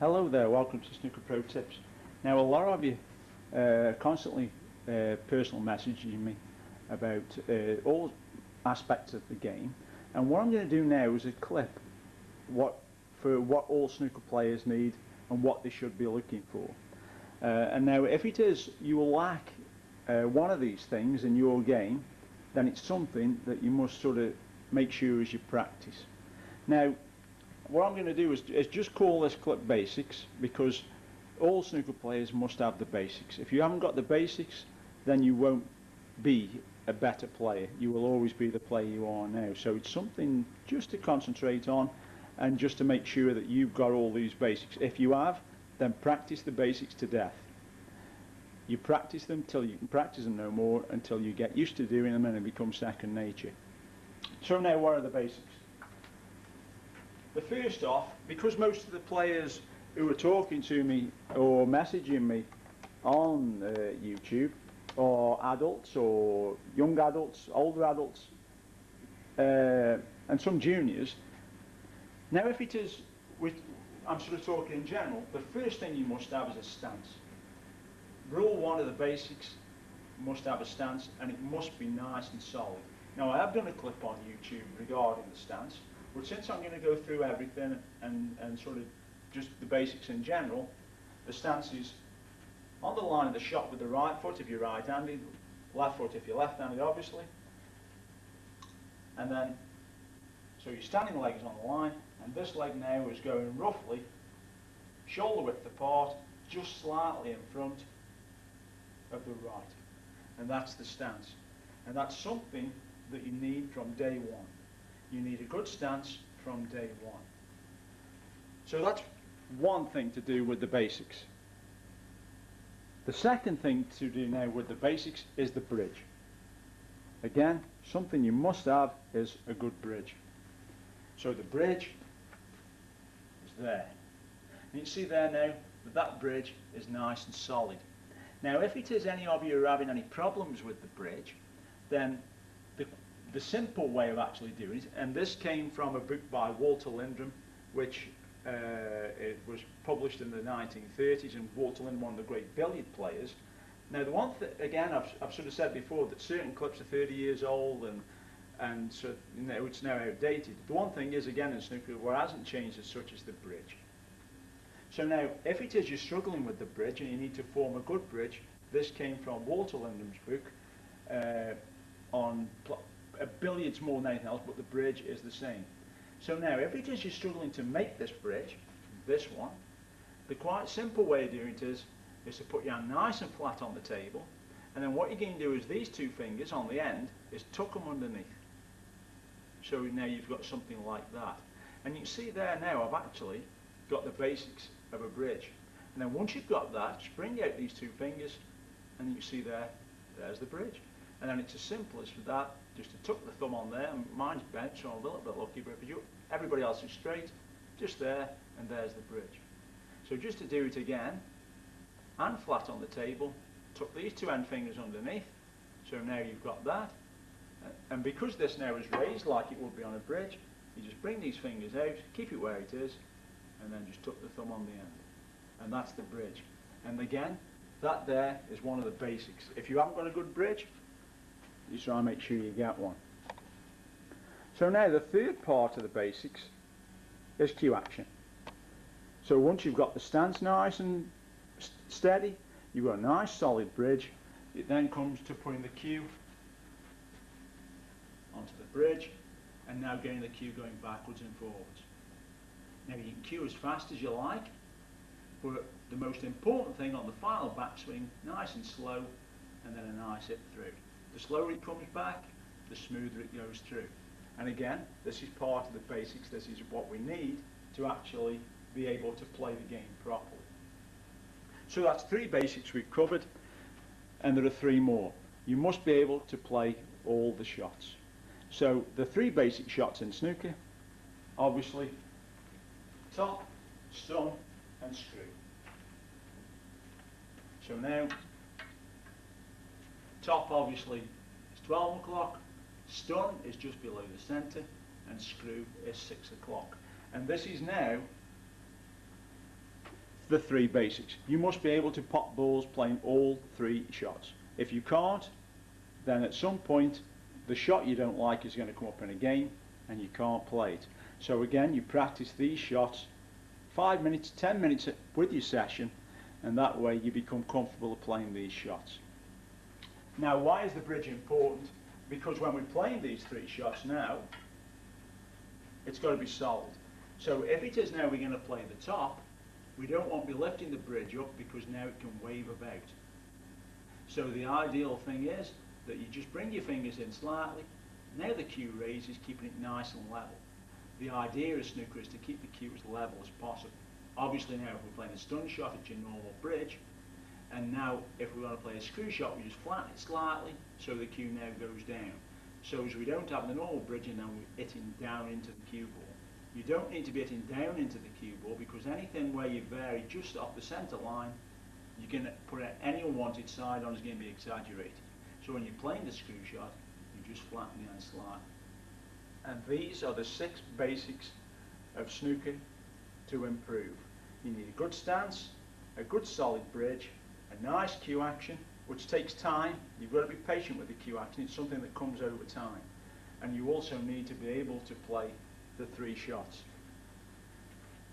Hello there, welcome to Snooker Pro Tips. Now a lot of you constantly personal messaging me about all aspects of the game, and what I'm going to do now is a clip what what all snooker players need and what they should be looking for. And now if it is you lack one of these things in your game, then it's something that you must sort of make sure as you practice. Now what I'm going to do is just call this clip basics, because all snooker players must have the basics. If you haven't got the basics, then you won't be a better player. You will always be the player you are now. So it's something just to concentrate on and just to make sure that you've got all these basics. If you have, then practice the basics to death. You practice them till you can practice them no more, until you get used to doing them and it becomes second nature. So now what are the basics? The first off, because most of the players who are talking to me or messaging me on YouTube are adults or young adults, older adults, and some juniors. Now if it is, I'm sort of talking in general, the first thing you must have is a stance. Rule one of the basics, you must have a stance, and it must be nice and solid. Now I have done a clip on YouTube regarding the stance, but since I'm going to go through everything and sort of just the basics in general, the stance is on the line of the shot with the right foot if you're right-handed, left foot if you're left-handed obviously, and then so your standing leg is on the line, and this leg now is going roughly shoulder width apart, just slightly in front of the right, and that's the stance. And that's something that you need from day one. You need a good stance from day one. So that's one thing to do with the basics. The second thing to do now with the basics is the bridge. Again, something you must have is a good bridge. So the bridge is there. And you see there now that that bridge is nice and solid. Now if it is any of you who are having any problems with the bridge, then the simple way of actually doing it, and this came from a book by Walter Lindrum, which it was published in the 1930s, and Walter Lindrum, one of the great billiard players. Now the one again, I've sort of said before that certain clips are 30 years old and so it's now outdated. The one thing is, again, in snooker, what hasn't changed as such as the bridge. So now if it is you're struggling with the bridge and you need to form a good bridge, this came from Walter Lindrum's book on billiards more than anything else, but the bridge is the same. So now if it is you're struggling to make this bridge, this one, the quite simple way of doing it is to put your hand nice and flat on the table, and then what you're going to do is these two fingers on the end is tuck them underneath. So now you've got something like that. And you can see there now I've actually got the basics of a bridge. And then once you've got that, just bring out these two fingers, and you can see there's the bridge. And then it's as simple as for that, just to tuck the thumb on there, and mine's bent so I'm a little bit lucky, but if everybody else is straight, just there, and there's the bridge. So just to do it again, hand flat on the table, tuck these two end fingers underneath, so now you've got that, and because this now is raised like it would be on a bridge, you just bring these fingers out, keep it where it is, and then just tuck the thumb on the end, and that's the bridge. And again, that there is one of the basics. If you haven't got a good bridge, you try and make sure you get one. So now the third part of the basics is cue action. So once you've got the stance nice and steady, you've got a nice solid bridge, it then comes to putting the cue onto the bridge, and now getting the cue going backwards and forwards. Now you can cue as fast as you like, but the most important thing on the final backswing, nice and slow, and then a nice hit through. The slower it comes back, the smoother it goes through. And again, this is part of the basics. This is what we need to actually be able to play the game properly. So that's three basics we've covered, and there are three more. You must be able to play all the shots. So the three basic shots in snooker, obviously, top, stun, and screw. So now, top obviously is 12 o'clock, stun is just below the centre, and screw is 6 o'clock. And this is now the three basics. You must be able to pot balls playing all three shots. If you can't, then at some point the shot you don't like is going to come up in a game and you can't play it. So again, you practice these shots 5 minutes, 10 minutes with your session, and that way you become comfortable at playing these shots. Now, why is the bridge important? Because when we're playing these three shots now, it's got to be solid. So if it is now we're going to play the top, we don't want to be lifting the bridge up because now it can wave about. So the ideal thing is that you just bring your fingers in slightly. Now the cue raises, keeping it nice and level. The idea of snooker is to keep the cue as level as possible. Obviously now if we're playing a stun shot at your normal bridge, and now if we're going to play a screw shot, we just flatten it slightly so the cue now goes down. So as we don't have the normal bridge and then we're hitting down into the cue ball. You don't need to be hitting down into the cue ball because anything where you vary just off the centre line, you're going to put any unwanted side on is going to be exaggerated. So when you're playing the screw shot, you just flatten the end slightly. And these are the 6 basics of snooker to improve. You need a good stance, a good solid bridge, a nice cue action, which takes time. You've got to be patient with the cue action. It's something that comes over time. And you also need to be able to play the 3 shots.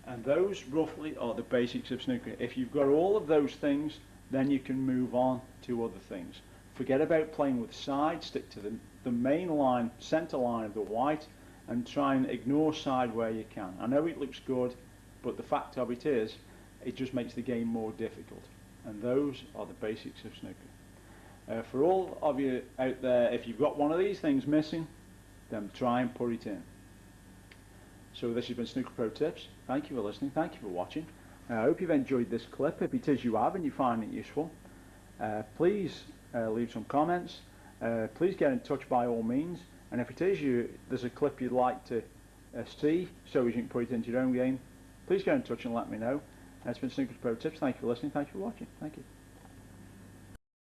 And those roughly are the basics of snooker. If you've got all of those things, then you can move on to other things. Forget about playing with side, stick to the main line, centre line of the white, and try and ignore side where you can. I know it looks good, but the fact of it is, it just makes the game more difficult. And those are the basics of snooker. For all of you out there, if you've got one of these things missing, then try and put it in. So this has been Snooker Pro Tips. Thank you for listening. Thank you for watching. I hope you've enjoyed this clip. If it is you have and you find it useful, please leave some comments. Please get in touch by all means. And if it is there's a clip you'd like to see so you can put it into your own game, please get in touch and let me know. It's been Snooker Pro Tips. Thank you for listening. Thank you for watching. Thank you.